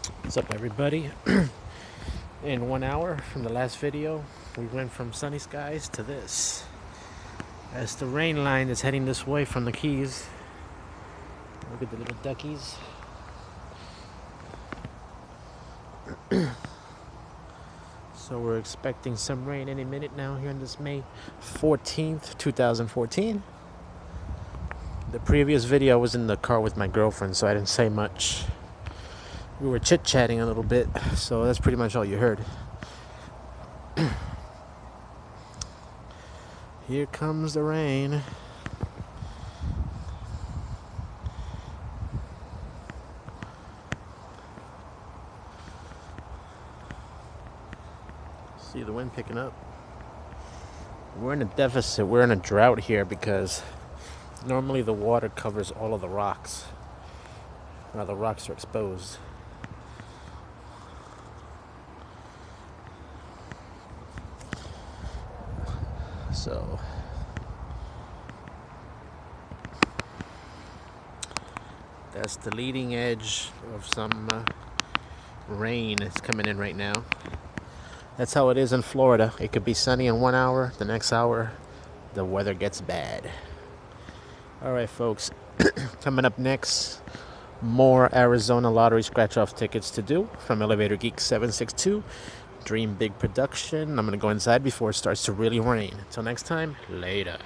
What's up, everybody? In 1 hour from the last video, we went from sunny skies to this. As the rain line is heading this way from the Keys, look at the little duckies. So we're expecting some rain any minute now here on this May 14th, 2014. The previous video I was in the car with my girlfriend, so I didn't say much. We were chit-chatting a little bit, so that's pretty much all you heard. Here comes the rain. See the wind picking up. We're in a deficit, we're in a drought here because normally the water covers all of the rocks. Now the rocks are exposed. So that's the leading edge of some rain that's coming in right now. That's how it is in Florida. It could be sunny in 1 hour, the next hour the weather gets bad. Alright folks, coming up next, more Arizona lottery scratch-off tickets to do from Elevator Geek 762. Dream Big production. I'm gonna go inside before it starts to really rain. Until next time, later.